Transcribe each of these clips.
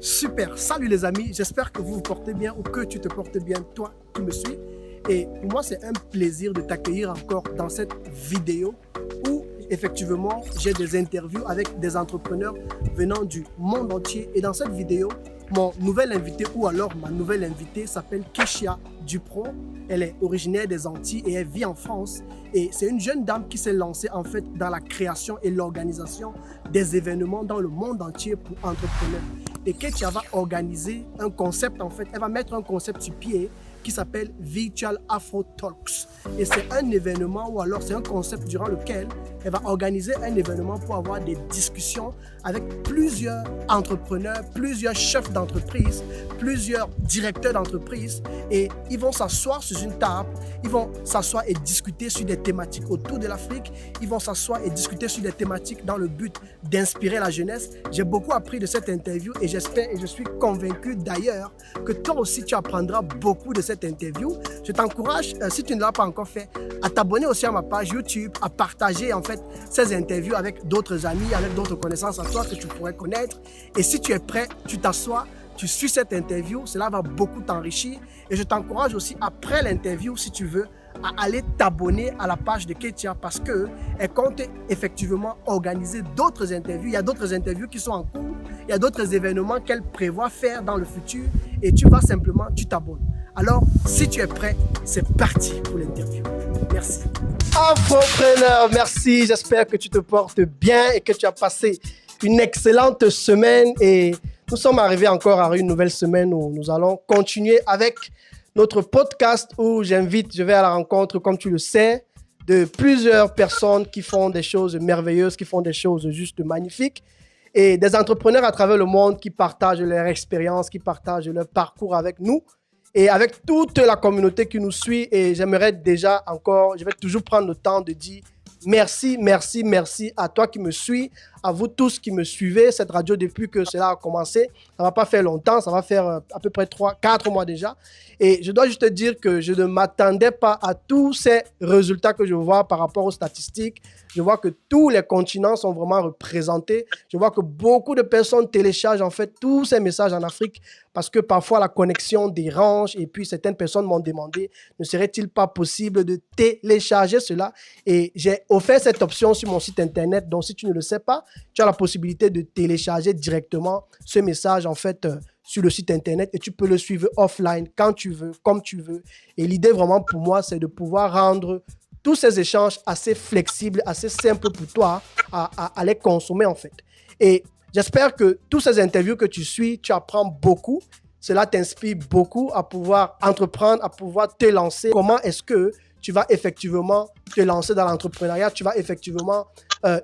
Super, salut les amis, j'espère que vous vous portez bien ou que tu te portes bien, toi qui me suis. Et pour moi, c'est un plaisir de t'accueillir encore dans cette vidéo où effectivement j'ai des interviews avec des entrepreneurs venant du monde entier. Et dans cette vidéo, mon nouvel invité ou alors ma nouvelle invitée s'appelle Keshia Dupro. Elle est originaire des Antilles et elle vit en France. Et c'est une jeune dame qui s'est lancée en fait dans la création et l'organisation des événements dans le monde entier pour entrepreneurs. Et Keshia va organiser un concept en fait, elle va mettre un concept sur pied qui s'appelle Virtual Afro Talks. Et c'est un événement ou alors c'est un concept durant lequel elle va organiser un événement pour avoir des discussions avec plusieurs entrepreneurs, plusieurs chefs d'entreprise, plusieurs directeurs d'entreprise et ils vont s'asseoir sur une table, ils vont s'asseoir et discuter sur des thématiques autour de l'Afrique, ils vont s'asseoir et discuter sur des thématiques dans le but d'inspirer la jeunesse. J'ai beaucoup appris de cette interview et j'espère et je suis convaincu d'ailleurs que toi aussi tu apprendras beaucoup de cette interview. Je t'encourage, si tu ne l'as pas encore fait, à t'abonner aussi à ma page YouTube, à partager en fait ces interviews avec d'autres amis, avec d'autres connaissances à toi que tu pourrais connaître. Et si tu es prêt, tu t'assois, tu suis cette interview, cela va beaucoup t'enrichir. Et je t'encourage aussi après l'interview, si tu veux, à aller t'abonner à la page de Keshia parce qu'elle compte effectivement organiser d'autres interviews. Il y a d'autres interviews qui sont en cours, il y a d'autres événements qu'elle prévoit faire dans le futur et tu vas simplement, tu t'abonnes. Alors, si tu es prêt, c'est parti pour l'interview. Merci. Infopreneur, merci. J'espère que tu te portes bien et que tu as passé une excellente semaine. Et nous sommes arrivés encore à une nouvelle semaine où nous allons continuer avec notre podcast où je vais à la rencontre, comme tu le sais, de plusieurs personnes qui font des choses merveilleuses, qui font des choses juste magnifiques. Et des entrepreneurs à travers le monde qui partagent leur expérience, qui partagent leur parcours avec nous. Et avec toute la communauté qui nous suit, et j'aimerais déjà encore, je vais toujours prendre le temps de dire merci, merci, merci à toi qui me suis, à vous tous qui me suivez. Cette radio, depuis que cela a commencé, ça ne va pas faire longtemps, ça va faire à peu près 4 mois déjà. Et je dois juste te dire que je ne m'attendais pas à tous ces résultats que je vois par rapport aux statistiques. Je vois que tous les continents sont vraiment représentés. Je vois que beaucoup de personnes téléchargent en fait tous ces messages en Afrique parce que parfois la connexion dérange et puis certaines personnes m'ont demandé ne serait-il pas possible de télécharger cela et j'ai offert cette option sur mon site internet. Donc si tu ne le sais pas, tu as la possibilité de télécharger directement ce message en fait sur le site internet et tu peux le suivre offline quand tu veux, comme tu veux. Et l'idée vraiment pour moi, c'est de pouvoir rendre tous ces échanges assez flexibles, assez simples pour toi à les consommer en fait. Et j'espère que tous ces interviews que tu suis, tu apprends beaucoup. Cela t'inspire beaucoup à pouvoir entreprendre, à pouvoir te lancer. Comment est-ce que tu vas effectivement te lancer dans l'entrepreneuriat? Tu vas effectivement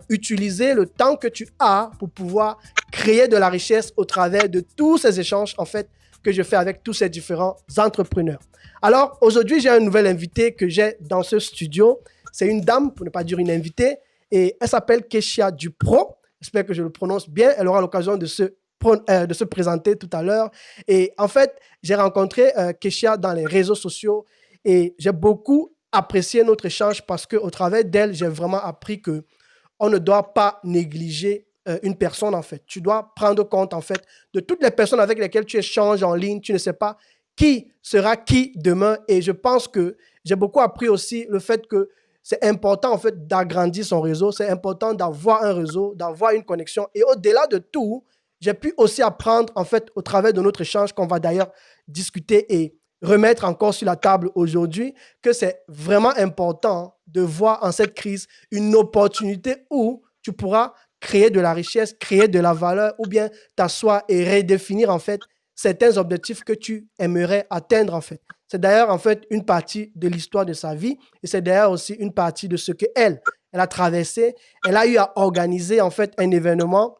utiliser le temps que tu as pour pouvoir créer de la richesse au travers de tous ces échanges en fait que je fais avec tous ces différents entrepreneurs. Alors, aujourd'hui, j'ai un nouvel invité que j'ai dans ce studio. C'est une dame, pour ne pas dire une invitée, et elle s'appelle Keshia Dupro. J'espère que je le prononce bien. Elle aura l'occasion de se présenter tout à l'heure. Et en fait, j'ai rencontré Keshia dans les réseaux sociaux et j'ai beaucoup apprécié notre échange parce qu'au travers d'elle, j'ai vraiment appris qu'on ne doit pas négliger une personne en fait. Tu dois prendre compte en fait de toutes les personnes avec lesquelles tu échanges en ligne. Tu ne sais pas qui sera qui demain. Et je pense que j'ai beaucoup appris aussi le fait que c'est important en fait d'agrandir son réseau. C'est important d'avoir un réseau, d'avoir une connexion. Et au-delà de tout, j'ai pu aussi apprendre en fait au travers de notre échange qu'on va d'ailleurs discuter et remettre encore sur la table aujourd'hui que c'est vraiment important de voir en cette crise une opportunité où tu pourras créer de la richesse, créer de la valeur ou bien t'asseoir et redéfinir en fait certains objectifs que tu aimerais atteindre en fait. C'est d'ailleurs en fait une partie de l'histoire de sa vie et c'est d'ailleurs aussi une partie de ce qu'elle a traversé. Elle a eu à organiser en fait un événement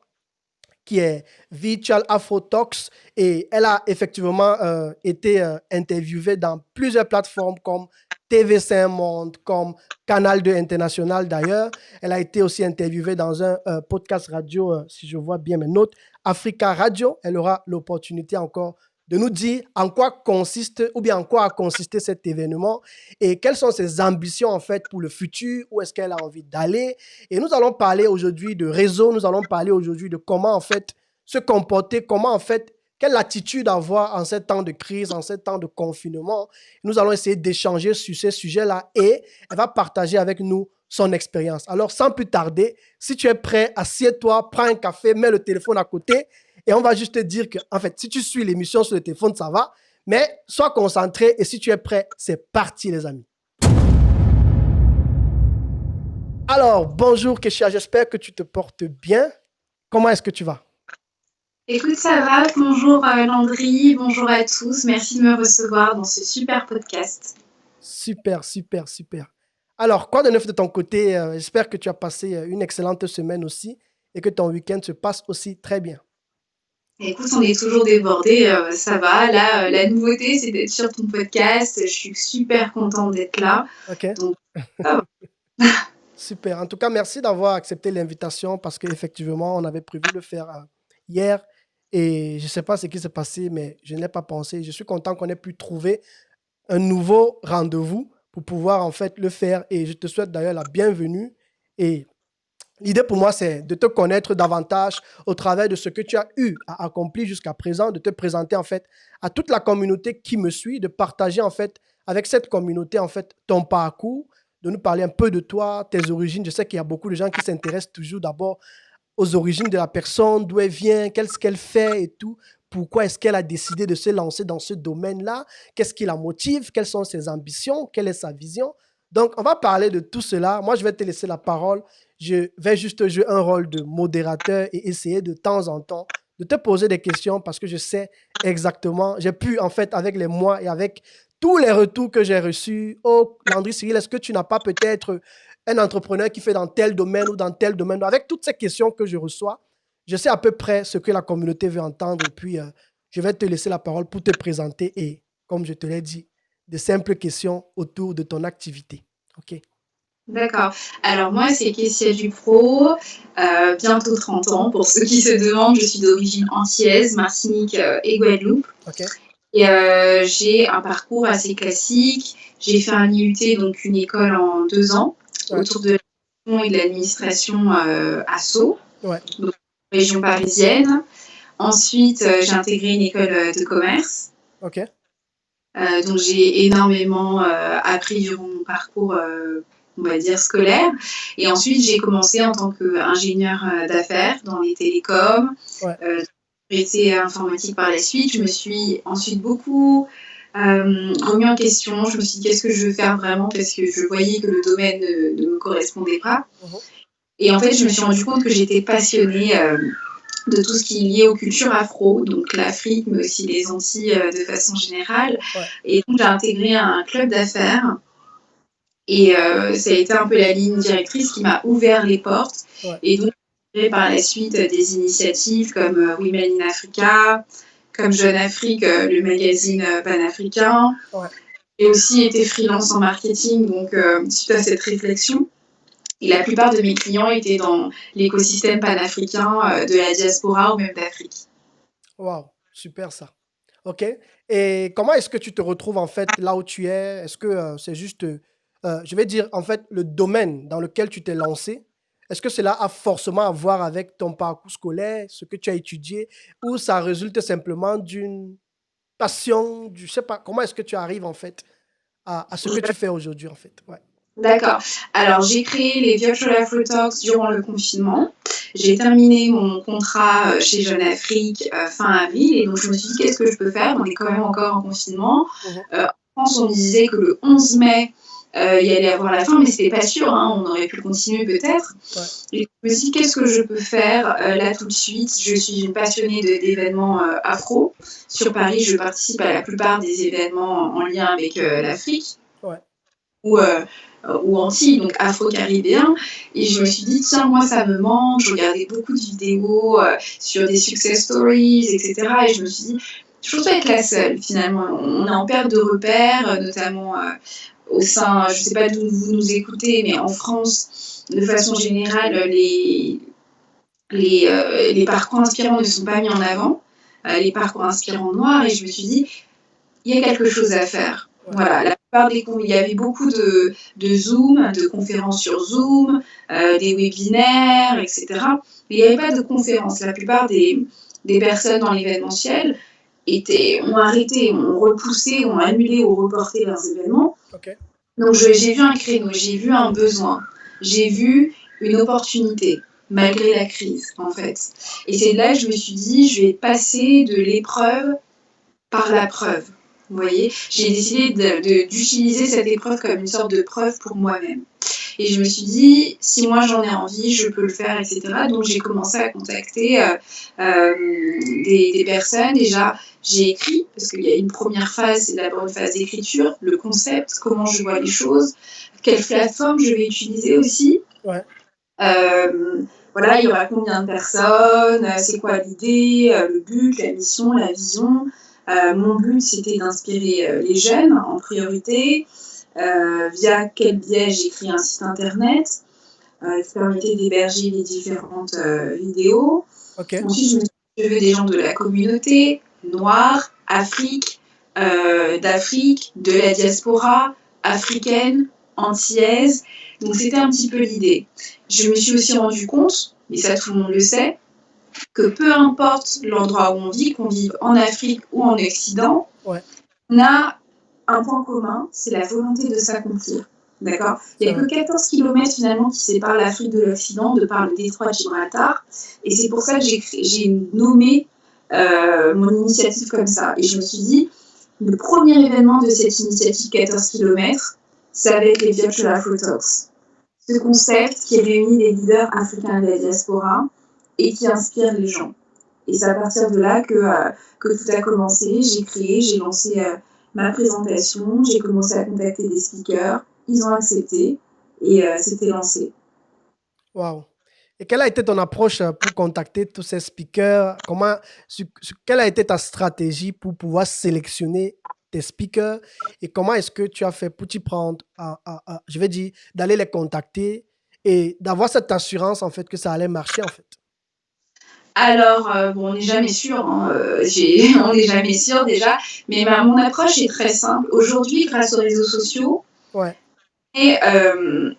qui est Virtual Afro Talks et elle a effectivement été interviewée dans plusieurs plateformes comme TV5 Monde, comme Canal 2 International d'ailleurs. Elle a été aussi interviewée dans un podcast radio, si je vois bien mes notes, Africa Radio. Elle aura l'opportunité encore de nous dire en quoi consiste ou bien en quoi a consisté cet événement et quelles sont ses ambitions en fait pour le futur, où est-ce qu'elle a envie d'aller. Et nous allons parler aujourd'hui de réseau, nous allons parler aujourd'hui de comment en fait se comporter, comment en fait quelle attitude avoir en ces temps de crise, en ces temps de confinement. Nous allons essayer d'échanger sur ces sujets-là et elle va partager avec nous son expérience. Alors, sans plus tarder, si tu es prêt, assieds-toi, prends un café, mets le téléphone à côté et on va juste te dire que, en fait, si tu suis l'émission sur le téléphone, ça va, mais sois concentré et si tu es prêt, c'est parti, les amis. Alors, bonjour Kesha, j'espère que tu te portes bien. Comment est-ce que tu vas? Écoute, ça va. Bonjour Landry, bonjour à tous. Merci de me recevoir dans ce super podcast. Super, super, super. Alors, quoi de neuf de ton côté? J'espère que tu as passé une excellente semaine aussi et que ton week-end se passe aussi très bien. Écoute, on est toujours débordés, ça va. Là, la nouveauté, c'est d'être sur ton podcast. Je suis super contente d'être là. OK? Donc, ça va. Super. En tout cas, merci d'avoir accepté l'invitation parce qu'effectivement, on avait prévu de le faire hier et je ne sais pas ce qui s'est passé, mais je n'ai pas pensé. Je suis content qu'on ait pu trouver un nouveau rendez-vous pour pouvoir en fait le faire et je te souhaite d'ailleurs la bienvenue. Et l'idée pour moi, c'est de te connaître davantage au travers de ce que tu as eu à accomplir jusqu'à présent, de te présenter en fait à toute la communauté qui me suit, de partager en fait avec cette communauté en fait ton parcours, de nous parler un peu de toi, tes origines. Je sais qu'il y a beaucoup de gens qui s'intéressent toujours d'abord aux origines de la personne, d'où elle vient, qu'est-ce qu'elle fait et tout. Pourquoi est-ce qu'elle a décidé de se lancer dans ce domaine-là? Qu'est-ce qui la motive? Quelles sont ses ambitions? Quelle est sa vision? Donc, on va parler de tout cela. Moi, je vais te laisser la parole. Je vais juste jouer un rôle de modérateur et essayer de temps en temps de te poser des questions parce que je sais exactement, j'ai pu en fait avec les mois et avec tous les retours que j'ai reçus. Oh, Landry Cyril, est-ce que tu n'as pas peut-être un entrepreneur qui fait dans tel domaine ou dans tel domaine? Avec toutes ces questions que je reçois, je sais à peu près ce que la communauté veut entendre. Et puis, je vais te laisser la parole pour te présenter et, comme je te l'ai dit, de simples questions autour de ton activité. OK? D'accord. Alors moi, c'est Kessia Dupro, bientôt 30 ans. Pour ceux qui se demandent, je suis d'origine antillaise, Martinique et Guadeloupe. OK? Et j'ai un parcours assez classique. J'ai fait un IUT, donc une école en 2 ans, Ouais. autour de la gestion et de l'administration à Sceaux, Ouais. donc région parisienne. Ensuite, j'ai intégré une école de commerce. OK? Donc j'ai énormément appris durant mon parcours, on va dire, scolaire. Et ensuite, j'ai commencé en tant qu'ingénieur d'affaires dans les télécoms. Ouais. J'ai été informatique par la suite. Je me suis ensuite beaucoup remis en question. Je me suis dit, qu'est-ce que je veux faire vraiment? Parce que je voyais que le domaine ne me correspondait pas. Et en fait, je me suis rendu compte que j'étais passionnée de tout ce qui est lié aux cultures afro, donc l'Afrique, mais aussi les Antilles de façon générale. Ouais. Et donc, j'ai intégré un club d'affaires. Et ça a été un peu la ligne directrice qui m'a ouvert les portes. Ouais. Et donc, j'ai fait par la suite des initiatives comme Women in Africa, comme Jeune Afrique, le magazine panafricain. Ouais. J'ai aussi été freelance en marketing, donc suite à cette réflexion. Et la plupart de mes clients étaient dans l'écosystème panafricain de la diaspora ou même d'Afrique. Wow, super ça. OK. Et comment est-ce que tu te retrouves en fait là où tu es? Est-ce que c'est juste, je vais dire en fait, le domaine dans lequel tu t'es lancé? Est-ce que cela a forcément à voir avec ton parcours scolaire, ce que tu as étudié, ou ça résulte simplement d'une passion, je sais pas, comment est-ce que tu arrives en fait à ce que tu fais aujourd'hui en fait? Ouais. D'accord. Alors, j'ai créé les Virtual Afro Talks durant le confinement. J'ai terminé mon contrat chez Jeune Afrique fin avril. Et donc, je me suis dit, qu'est-ce que je peux faire? On est quand même encore en confinement. En France, on me disait que le 11 mai, il y allait avoir la fin, mais c'était pas sûr. On aurait pu continuer peut-être. Ouais. Et je me suis dit, qu'est-ce que je peux faire là tout de suite? Je suis une passionnée d'événements afro. Sur Paris, je participe à la plupart des événements en lien avec l'Afrique. Ouais. Ou Antilles, donc afro-caribéen. Et je me suis dit, tiens, moi, ça me manque. Je regardais beaucoup de vidéos sur des success stories, etc. Et je me suis dit, je ne peux pas être la seule, finalement. On est en perte de repères, notamment au sein, je ne sais pas d'où vous nous écoutez, mais en France, de façon générale, les parcours inspirants ne sont pas mis en avant, les parcours inspirants noirs. Et je me suis dit, il y a quelque chose à faire. Voilà, la plupart il y avait beaucoup de Zoom, de conférences sur Zoom, des webinaires, etc. Mais il n'y avait pas de conférences. La plupart des personnes dans l'événementiel ont arrêté, ont repoussé, ont annulé ou reporté leurs événements. Ok. Donc j'ai vu un créneau, j'ai vu un besoin, j'ai vu une opportunité, malgré la crise, en fait. Et c'est là que je me suis dit, je vais passer de l'épreuve par la preuve. Vous voyez, j'ai décidé d'utiliser cette épreuve comme une sorte de preuve pour moi-même. Et je me suis dit, si moi j'en ai envie, je peux le faire, etc. Donc j'ai commencé à contacter des personnes. Déjà, j'ai écrit, parce qu'il y a une première phase, c'est d'abord une phase d'écriture, le concept, comment je vois les choses, quelle plateforme je vais utiliser aussi. Ouais. Voilà, il y aura combien de personnes, c'est quoi l'idée, le but, la mission, la vision. Mon but, c'était d'inspirer les jeunes en priorité. Via quel biais j'ai créé un site internet qui permettait d'héberger les différentes vidéos. Ok. Ensuite, je veux des gens de la communauté, noire, d'Afrique, de la diaspora, africaine, antillaise. Donc c'était un petit peu l'idée. Je me suis aussi rendu compte, et ça tout le monde le sait, que peu importe l'endroit où on vit, qu'on vive en Afrique ou en Occident, Ouais. on a un point commun, c'est la volonté de s'accomplir. D'accord ? Il n'y a que 14 km finalement qui séparent l'Afrique de l'Occident, de par le détroit de Gibraltar. Et c'est pour ça que j'ai nommé mon initiative comme ça. Et je me suis dit, le premier événement de cette initiative 14 km, c'est avec les Virtual Afro Talks. Ce concept qui réunit les leaders africains de la diaspora et qui inspire les gens. Et c'est à partir de là que tout a commencé. J'ai lancé ma présentation, j'ai commencé à contacter des speakers, ils ont accepté et c'était lancé. Waouh. Et quelle a été ton approche pour contacter tous ces speakers? Quelle a été ta stratégie pour pouvoir sélectionner tes speakers? Et comment est-ce que tu as fait pour t'y prendre je vais dire, d'aller les contacter et d'avoir cette assurance, en fait, que ça allait marcher, en fait? Alors, bon, on n'est jamais sûr, hein, on n'est jamais sûr déjà, mais mon approche est très simple. Aujourd'hui, grâce aux réseaux sociaux, Ouais. et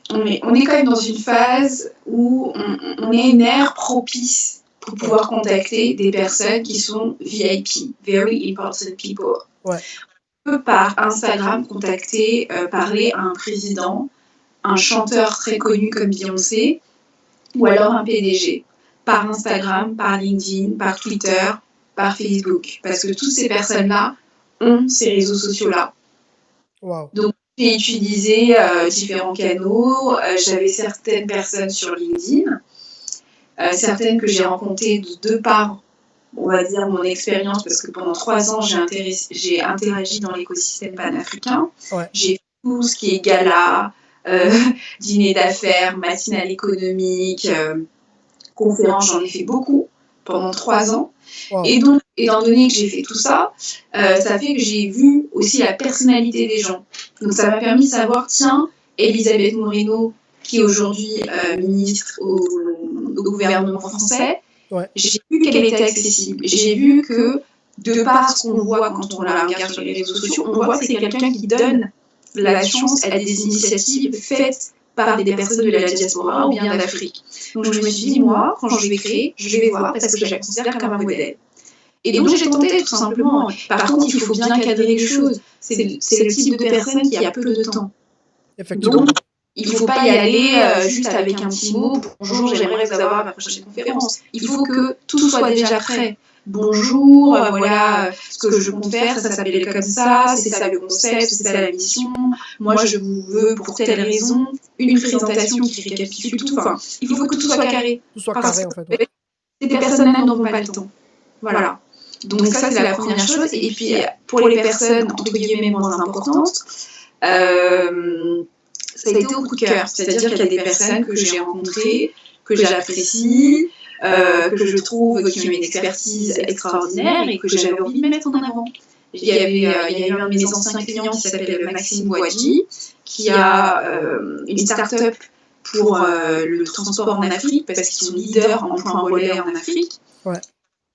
on est quand même dans une phase où on est une ère propice pour pouvoir contacter des personnes qui sont VIP, Very Important People. Ouais. On peut par Instagram contacter, parler à un président, un chanteur très connu comme Beyoncé, ou alors un PDG. Par Instagram, par LinkedIn, par Twitter, par Facebook. Parce que toutes ces personnes-là ont ces réseaux sociaux-là. Wow. Donc, j'ai utilisé différents canaux. J'avais certaines personnes sur LinkedIn, certaines que j'ai rencontrées de par, on va dire, mon expérience, parce que pendant 3 ans, j'ai interagi dans l'écosystème panafricain. Ouais. J'ai fait tout ce qui est gala, dîner d'affaires, matinale économique, conférences, j'en ai fait beaucoup pendant 3 ans. Wow. Et donc, étant donné que j'ai fait tout ça, ça fait que j'ai vu aussi la personnalité des gens. Donc, ça m'a permis de savoir, tiens, Elisabeth Moreno, qui est aujourd'hui ministre au gouvernement français, ouais. J'ai vu qu'elle était accessible. J'ai vu que, de par ce qu'on voit quand on la regarde sur les réseaux sociaux, on voit que c'est quelqu'un qui donne la chance à des initiatives faites par des personnes de la diaspora ou bien d'Afrique. Donc je me suis dit, moi, quand je vais créer, je vais voir parce que je la considère comme un modèle. Et donc j'ai tenté tout simplement. Par contre, il faut bien cadrer les choses. C'est le type de personne qui a peu de temps. Effectivement. Donc, il ne faut pas y aller juste avec un petit mot. Bonjour, j'aimerais vous avoir à ma prochaine conférence. Il faut que tout soit déjà prêt. Bonjour, voilà ce que je compte faire, ça s'appelle comme ça, c'est ça le concept, c'est ça la mission. Moi, je vous veux pour telle raison une présentation qui récapitule tout. Enfin, il faut que tout soit carré. Tout soit carré, en fait. Ouais. C'est des personnes-là n'auront pas le temps. Voilà. Donc ça, c'est la première chose. Et puis, pour les personnes, entre guillemets, moins importantes, ça a été au coup de cœur. C'est-à-dire qu'il y a des personnes que j'ai rencontrées, que j'apprécie, que je trouve qui ont une expertise extraordinaire et que j'avais envie de mettre en avant. Il y a eu un de mes anciens clients qui s'appelle Maxime Bouadji, qui a une start-up pour le transport en Afrique, parce qu'ils sont leaders en point relais en Afrique. Ouais.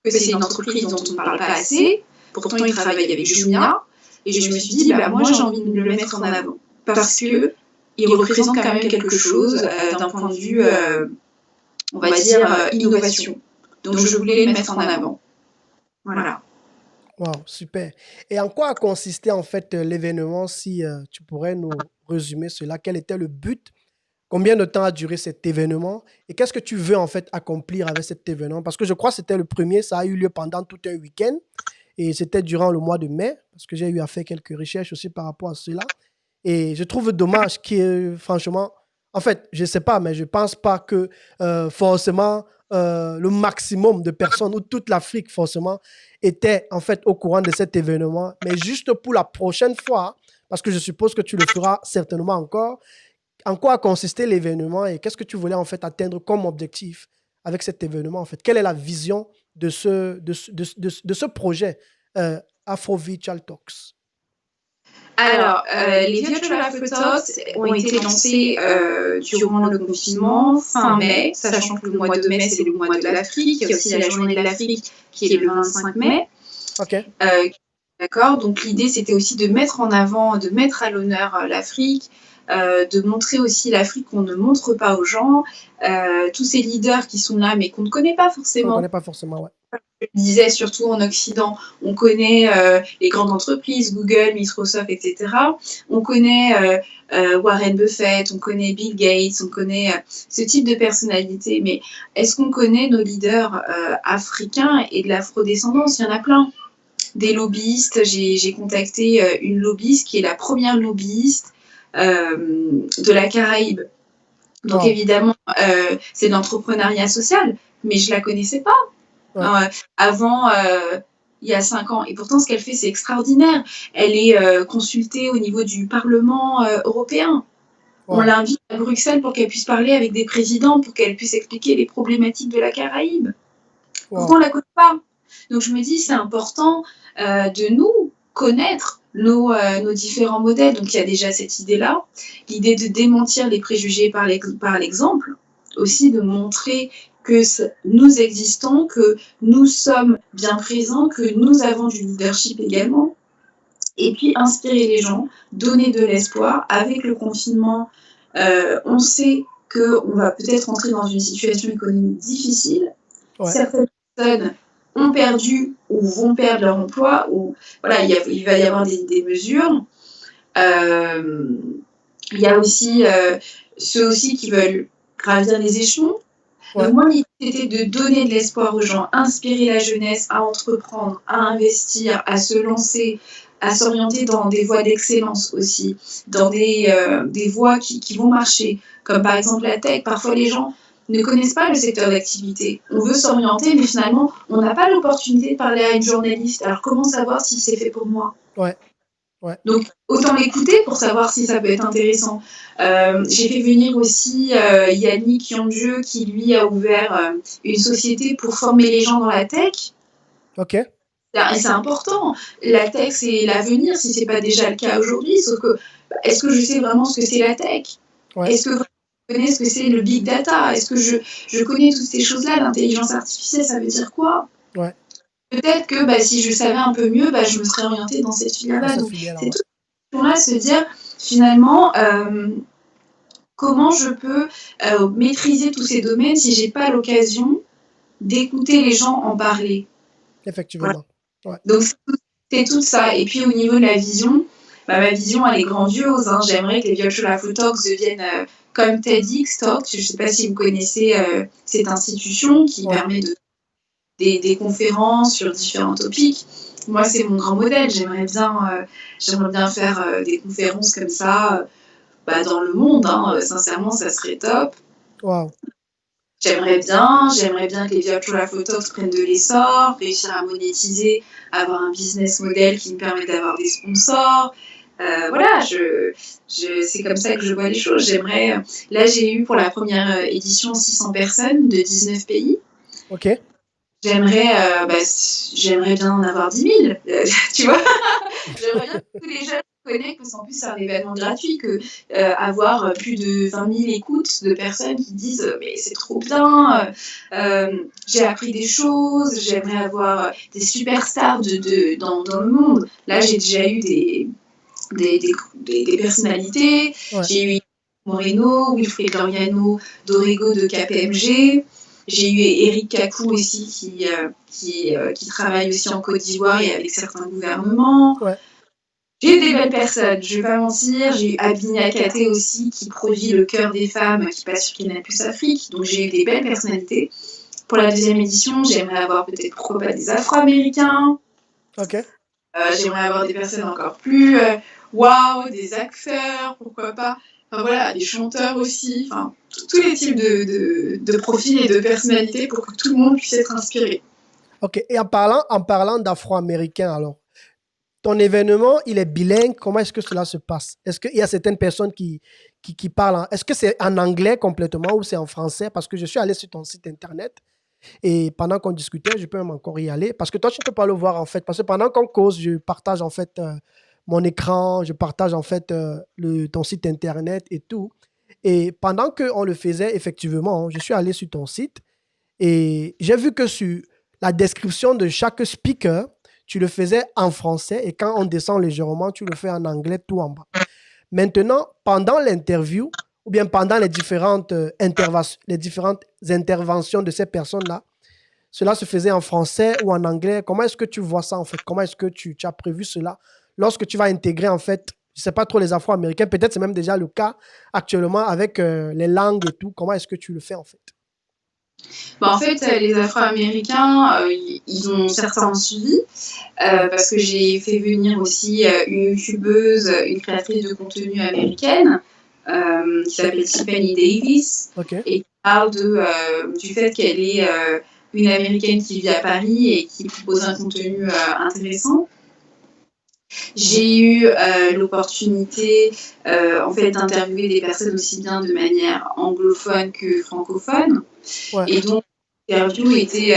Que c'est une entreprise dont on ne parle pas assez. Pourtant, ils travaillent avec Jumia. Et je me suis dit, moi, j'ai envie de le mettre en avant. Parce qu'il représente quand même quelque chose d'un point de vue... on va dire, innovation. Donc, je voulais le mettre en avant. Voilà. Wow, super. Et en quoi a consisté en fait l'événement, si tu pourrais nous résumer cela? Quel était le but? Combien de temps a duré cet événement? Et qu'est-ce que tu veux en fait accomplir avec cet événement? Parce que je crois que c'était le premier, ça a eu lieu pendant tout un week-end et c'était durant le mois de mai, parce que j'ai eu à faire quelques recherches aussi par rapport à cela. Et je trouve dommage que, franchement, en fait, je ne sais pas, mais je ne pense pas que forcément le maximum de personnes ou toute l'Afrique forcément était en fait au courant de cet événement. Mais juste pour la prochaine fois, parce que je suppose que tu le feras certainement encore, en quoi a consisté l'événement et qu'est-ce que tu voulais en fait atteindre comme objectif avec cet événement en fait? Quelle est la vision de ce projet Afro Virtual Talks? Alors, les Virtual Afro Talks ont été lancés durant le confinement, fin mai, sachant que le mois de mai, c'est le mois de l'Afrique. Il y a aussi la journée de l'Afrique qui est le 25 mai. Ok. D'accord. Donc, l'idée, c'était aussi de mettre en avant, de mettre à l'honneur l'Afrique, de montrer aussi l'Afrique qu'on ne montre pas aux gens, tous ces leaders qui sont là, mais qu'on ne connaît pas On ne forcément. connaît pas forcément, ouais. Je disais, surtout en Occident, on connaît les grandes entreprises, Google, Microsoft, etc. On connaît Warren Buffett, on connaît Bill Gates, on connaît ce type de personnalité. Mais est-ce qu'on connaît nos leaders africains et de l'afrodescendance? Il y en a plein. Des lobbyistes, j'ai contacté une lobbyiste qui est la première lobbyiste de la Caraïbe. Donc évidemment, c'est de l'entrepreneuriat social, mais je ne la connaissais pas. Avant, il y a 5 ans. Et pourtant, ce qu'elle fait, c'est extraordinaire. Elle est consultée au niveau du Parlement européen. On l'invite à Bruxelles pour qu'elle puisse parler avec des présidents, pour qu'elle puisse expliquer les problématiques de la Caraïbe. Pourtant, on ne la connaît pas. Donc, je me dis, c'est important de nous connaître nos différents modèles. Donc, il y a déjà cette idée-là. L'idée de démentir les préjugés par l'exemple. Aussi de montrer que nous existons, que nous sommes bien présents, que nous avons du leadership également. Et puis, inspirer les gens, donner de l'espoir. Avec le confinement, on sait qu'on va peut-être entrer dans une situation économique difficile. Certaines personnes ont perdu ou vont perdre leur emploi, ou voilà, il va y avoir des mesures. Il y a aussi ceux aussi qui veulent gravir les échelons. Donc moi, l'idée, c'était de donner de l'espoir aux gens, inspirer la jeunesse à entreprendre, à investir, à se lancer, à s'orienter dans des voies d'excellence aussi, dans des voies qui vont marcher, comme par exemple la tech. Parfois, les gens ne connaissent pas le secteur d'activité. On veut s'orienter, mais finalement, on n'a pas l'opportunité de parler à une journaliste. Alors, comment savoir si c'est fait pour moi ? Donc, autant l'écouter pour savoir si ça peut être intéressant. J'ai fait venir aussi Yannick Yondieu, qui, lui, a ouvert une société pour former les gens dans la tech. Ok. Et c'est important. La tech, c'est l'avenir, si ce n'est pas déjà le cas aujourd'hui. Sauf que, est-ce que je sais vraiment ce que c'est la tech ? Est-ce que je connais ce que c'est le big data? Est-ce que je connais toutes ces choses-là? L'intelligence artificielle, ça veut dire quoi? Peut-être que si je savais un peu mieux, je me serais orientée dans cette filière-là. Donc, c'est toute cette question-là, se dire, finalement, comment je peux maîtriser tous ces domaines si je n'ai pas l'occasion d'écouter les gens en parler? Effectivement. Donc, c'est tout ça. Et puis, au niveau de la vision, ma vision, elle est grandiose. Hein. J'aimerais que les Virtual Afro Talks deviennent comme TEDx Talks. Je ne sais pas si vous connaissez cette institution qui permet des conférences sur différents topics. Moi, c'est mon grand modèle. J'aimerais bien faire des conférences comme ça dans le monde. Hein. Sincèrement, ça serait top. J'aimerais bien que les Virtual Afro Talks prennent de l'essor, réussir à monétiser, avoir un business model qui me permet d'avoir des sponsors. Voilà, c'est comme ça que je vois les choses. Là, j'ai eu pour la première édition 600 personnes de 19 pays. Ok. J'aimerais bien en avoir 10 000, tu vois. J'aimerais bien que tous les jeunes se connectent, parce qu'en plus, c'est un événement gratuit, avoir plus de 20 000 écoutes de personnes qui disent « mais c'est trop bien, j'ai appris des choses, j'aimerais avoir des superstars dans le monde ». Là, j'ai déjà eu des personnalités, j'ai eu Moreno, Wilfried Loriano, Dorego de KPMG. J'ai eu Eric Kakou aussi qui travaille aussi en Côte d'Ivoire et avec certains gouvernements. Ouais. J'ai eu des belles personnes, je vais pas mentir. J'ai eu Abinia Katé aussi qui produit Le Cœur des femmes qui passe sur Canal+ Afrique. Donc j'ai eu des belles personnalités. Pour la deuxième édition, j'aimerais avoir peut-être pourquoi pas des Afro-Américains. Ok. J'aimerais avoir des personnes encore plus waouh, des acteurs, pourquoi pas. Enfin voilà, des chanteurs aussi. Enfin, tous les types de profils et de personnalités pour que tout le monde puisse être inspiré. Ok. Et en parlant d'Afro-Américains, alors, ton événement, il est bilingue. Comment est-ce que cela se passe? Est-ce qu'il y a certaines personnes qui parlent? Est-ce que c'est en anglais complètement ou c'est en français? Parce que je suis allé sur ton site internet et pendant qu'on discutait, je peux même encore y aller. Parce que toi, tu ne peux pas le voir en fait. Parce que pendant qu'on cause, je partage en fait mon écran, je partage en fait ton site internet et tout. Et pendant qu'on le faisait, effectivement, je suis allé sur ton site et j'ai vu que sur la description de chaque speaker, tu le faisais en français et quand on descend légèrement, tu le fais en anglais tout en bas. Maintenant, pendant l'interview ou bien pendant les différentes interventions de ces personnes-là, cela se faisait en français ou en anglais. Comment est-ce que tu vois ça en fait? Comment est-ce que tu as prévu cela lorsque tu vas intégrer en fait, je ne sais pas trop les Afro-Américains, peut-être c'est même déjà le cas actuellement avec les langues et tout. Comment est-ce que tu le fais en fait? En fait, les Afro-Américains, ils ont certains suivi parce que j'ai fait venir aussi une youtubeuse, une créatrice de contenu américaine qui s'appelle Tiffany Davis et qui parle du fait qu'elle est une Américaine qui vit à Paris et qui propose un contenu intéressant. J'ai eu l'opportunité en fait d'interviewer des personnes aussi bien de manière anglophone que francophone. Ouais. Et donc l'interview était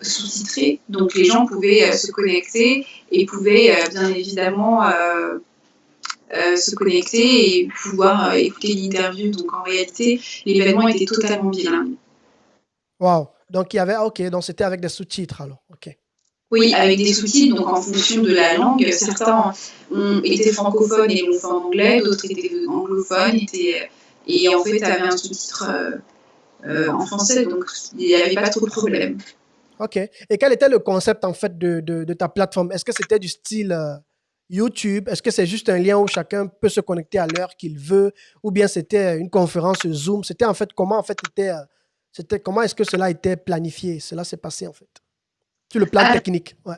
sous-titrée, donc les gens pouvaient se connecter et pouvaient bien évidemment se connecter et pouvoir écouter l'interview. Donc en réalité, l'événement était totalement bilingue. Wow. Donc il y avait donc c'était avec des sous-titres alors. Ok. Oui, avec des sous-titres, donc en fonction de la langue. Certains étaient francophones et l'ont fait en anglais, d'autres étaient anglophones et en fait, tu avais un sous-titre en français, donc il n'y avait pas trop de problème. Ok. Et quel était le concept en fait de ta plateforme? Est-ce que c'était du style YouTube? Est-ce que c'est juste un lien où chacun peut se connecter à l'heure qu'il veut? Ou bien c'était une conférence Zoom? C'était en fait comment est-ce que cela était planifié? Cela s'est passé en fait sur le plan technique. Ouais.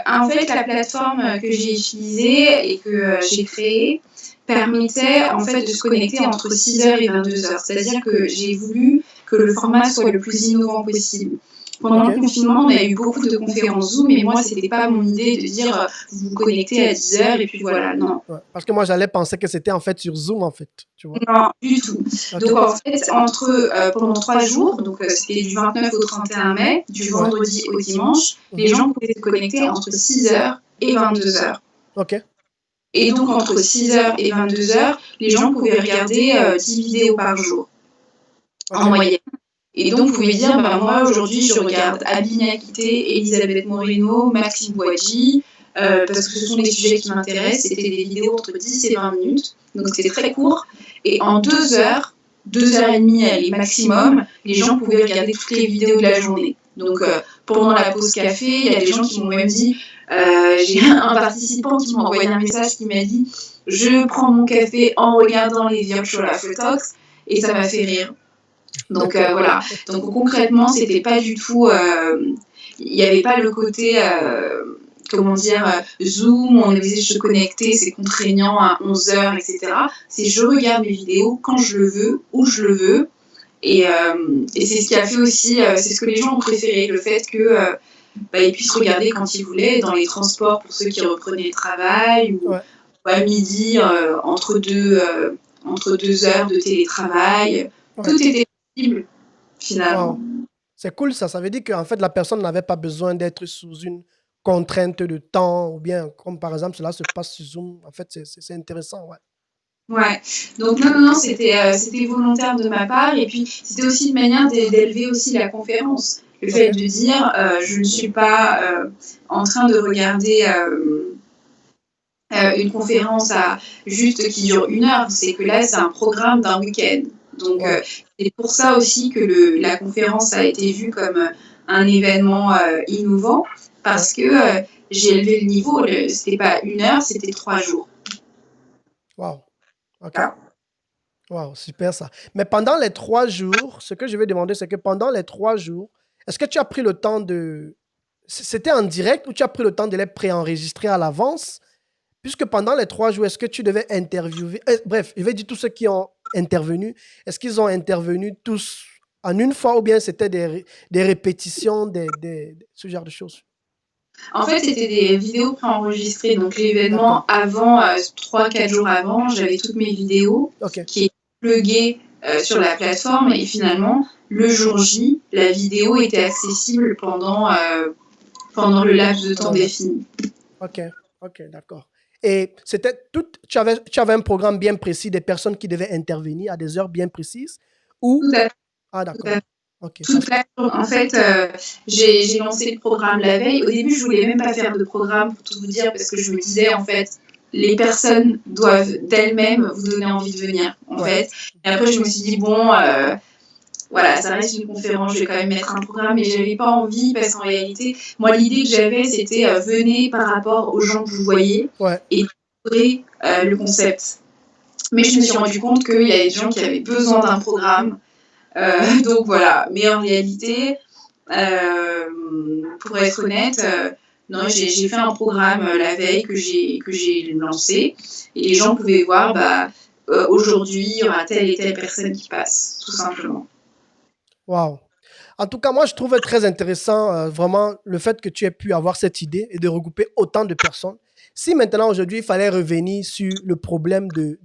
En fait, la plateforme que j'ai utilisée et que j'ai créée permettait en fait de se connecter entre 6h et 22h. C'est-à-dire que j'ai voulu que le format soit le plus innovant possible. Pendant le confinement, on a eu beaucoup de conférences Zoom, et moi, c'était pas mon idée de dire vous vous connectez à 10h et puis voilà, non. Ouais, parce que moi, j'allais penser que c'était en fait sur Zoom, en fait. Tu vois. Non, du tout. Okay. Donc, en fait, pendant 3 jours, donc c'était du 29 au 31 mai, du vendredi au dimanche, les gens pouvaient se connecter entre 6h et 22h. Ok. Et donc, entre 6h et 22h, les gens pouvaient regarder 10 vidéos par jour, en moyenne. Et donc, vous pouvez dire, moi, aujourd'hui, je regarde Abinia Katé, Elisabeth Moreno, Maxime Bouadji, parce que ce sont les sujets qui m'intéressent. C'était des vidéos entre 10 et 20 minutes, donc c'était très court. Et en 2 heures, 2h30 maximum, les gens pouvaient regarder toutes les vidéos de la journée. Donc, pendant la pause café, il y a des gens qui m'ont même dit, j'ai un participant qui m'a envoyé un message qui m'a dit, je prends mon café en regardant les Virtual Afro Talks, et ça m'a fait rire. Donc voilà. Donc concrètement, c'était pas du tout. Il n'y avait pas le côté, Zoom, on est obligé de se connecter, c'est contraignant à 11h, etc. C'est je regarde mes vidéos quand je le veux, où je le veux. Et c'est ce qui a fait aussi, c'est ce que les gens ont préféré, le fait que ils puissent regarder quand ils voulaient, dans les transports pour ceux qui reprenaient le travail, ou à midi, entre deux heures de télétravail. Tout était finalement. Wow. C'est cool ça veut dire qu'en fait la personne n'avait pas besoin d'être sous une contrainte de temps ou bien comme par exemple cela se passe sur Zoom. En fait c'est intéressant, ouais. Donc non, c'était volontaire de ma part et puis c'était aussi une manière d'élever aussi la conférence. Le fait de dire je ne suis pas en train de regarder une conférence qui dure 1 heure, c'est que là c'est un programme d'un week-end. Donc, Wow. c'est pour ça aussi que la conférence a été vue comme un événement innovant, Ouais. parce que j'ai élevé le niveau. C'était pas 1 heure, c'était 3 jours. Wow. OK. Voilà. Wow, super ça. Mais pendant les 3 jours, ce que je vais demander, c'est que pendant les 3 jours, est-ce que tu as pris le temps de... C'était en direct ou tu as pris le temps de les préenregistrer à l'avance? Puisque pendant les 3 jours, est-ce que tu devais interviewer... bref, je vais dire tous ceux qui ont intervenu. Est-ce qu'ils ont intervenu tous en une fois ou bien c'était des répétitions, ce genre de choses? En fait, c'était des vidéos préenregistrées. Donc, l'événement D'accord. avant, 3-4 jours avant, j'avais toutes mes vidéos OK. qui étaient pluguées sur la plateforme. Et finalement, le jour J, la vidéo était accessible pendant le laps de temps défini. OK. OK, d'accord. Et c'était tout, tu avais un programme bien précis des personnes qui devaient intervenir à des heures bien précises ou... Tout à fait. Ah, Tout d'accord. à fait. OK, ça, Toute la journée. En fait, j'ai lancé le programme la veille. Au début, je voulais même pas faire de programme, pour tout vous dire, parce que je me disais, en fait, les personnes doivent d'elles-mêmes vous donner envie de venir, en ouais. fait. Et après, je me suis dit, bon, voilà, ça reste une conférence, je vais quand même mettre un programme, mais j'avais pas envie, parce qu'en réalité, moi, l'idée que j'avais, c'était venez par rapport aux gens que vous voyez Ouais. et découvrez le concept. Mais je me suis rendu compte qu'il y avait des gens qui avaient besoin d'un programme. Donc voilà, mais en réalité, pour être honnête, non, j'ai fait un programme la veille que j'ai lancé, et les gens pouvaient voir, aujourd'hui, il y aura telle et telle personne qui passe, tout simplement. Waouh. En tout cas, moi, je trouve très intéressant vraiment le fait que tu aies pu avoir cette idée et de regrouper autant de personnes. Si maintenant, aujourd'hui, il fallait revenir sur le problème de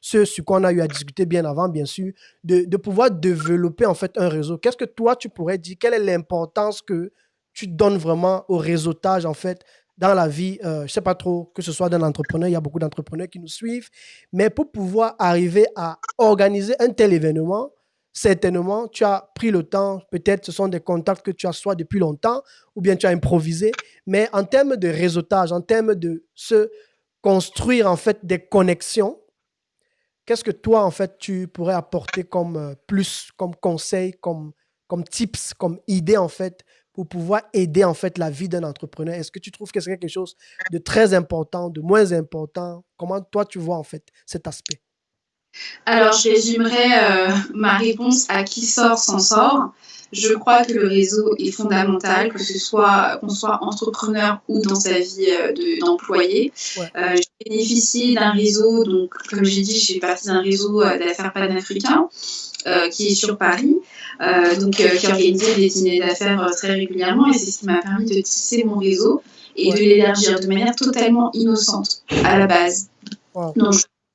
ce sur quoi on a eu à discuter bien avant, bien sûr, de pouvoir développer en fait un réseau, qu'est-ce que toi, tu pourrais dire? Quelle est l'importance que tu donnes vraiment au réseautage en fait dans la vie? Je ne sais pas trop que ce soit d'un entrepreneur, il y a beaucoup d'entrepreneurs qui nous suivent, mais pour pouvoir arriver à organiser un tel événement, certainement, tu as pris le temps, peut-être ce sont des contacts que tu as soit depuis longtemps ou bien tu as improvisé, mais en termes de réseautage, en termes de se construire en fait des connexions, qu'est-ce que toi en fait tu pourrais apporter comme plus, comme conseil, comme tips, comme idée en fait pour pouvoir aider en fait la vie d'un entrepreneur? Est-ce que tu trouves que c'est quelque chose de très important, de moins important? Comment toi tu vois en fait cet aspect? Alors, je résumerai ma réponse à qui sort s'en sort. Je crois que le réseau est fondamental, que ce soit qu'on soit entrepreneur ou dans sa vie d'employé. Ouais. J'ai bénéficié d'un réseau, donc comme j'ai dit, je fais partie d'un réseau d'affaires panafricain qui est sur Paris, qui organisait des dîners d'affaires très régulièrement, et c'est ce qui m'a permis de tisser mon réseau et de l'élargir de manière totalement innocente à la base. Wow. Donc,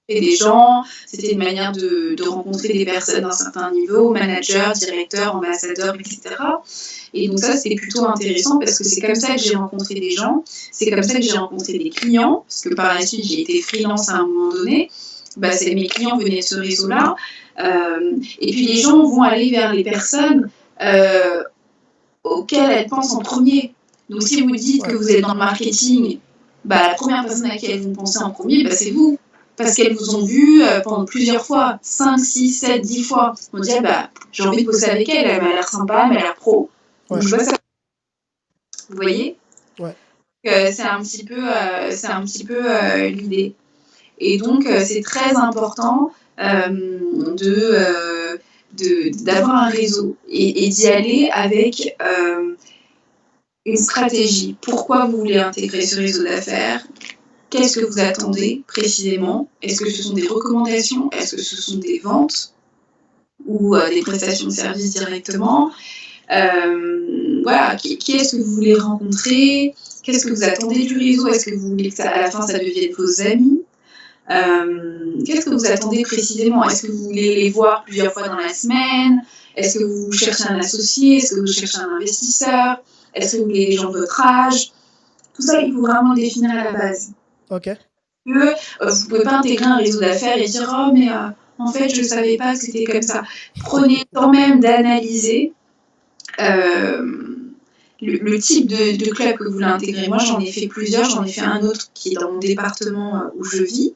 des gens, c'était une manière de rencontrer des personnes d'un certain niveau, managers, directeurs, ambassadeurs, etc. Et donc ça, c'était plutôt intéressant, parce que c'est comme ça que j'ai rencontré des gens, c'est comme ça que j'ai rencontré des clients, parce que par la suite, j'ai été freelance à un moment donné. Mes clients venaient de ce réseau-là. Et puis les gens vont aller vers les personnes auxquelles elles pensent en premier. Donc si vous dites que vous êtes dans le marketing, la première personne à laquelle vous pensez en premier, c'est vous. Parce qu'elles vous ont vu pendant plusieurs fois, 5, 6, 7, 10 fois. On dit, j'ai envie de bosser avec elle, elle m'a l'air sympa, elle m'a l'air pro. Donc je vois ça. Vous voyez? Ouais. C'est un petit peu l'idée. Et donc c'est très important d'avoir un réseau et d'y aller avec une stratégie. Pourquoi vous voulez intégrer ce réseau d'affaires? Qu'est-ce que vous attendez précisément? Est-ce que ce sont des recommandations? Est-ce que ce sont des ventes ou des prestations de services directement? Voilà, qui est-ce que vous voulez rencontrer? Qu'est-ce que vous attendez du réseau? Est-ce que vous voulez que à la fin ça devienne vos amis? Qu'est-ce que vous attendez précisément? Est-ce que vous voulez les voir plusieurs fois dans la semaine? Est-ce que vous cherchez un associé? Est-ce que vous cherchez un investisseur? Est-ce que vous voulez des gens de votre âge? Tout ça, il faut vraiment le définir à la base. Ok. Vous ne pouvez pas intégrer un réseau d'affaires et dire « Oh, mais en fait, je ne savais pas que c'était comme ça ». Prenez le temps même d'analyser le type de club que vous voulez intégrer. Moi, j'en ai fait plusieurs. J'en ai fait un autre qui est dans mon département où je vis.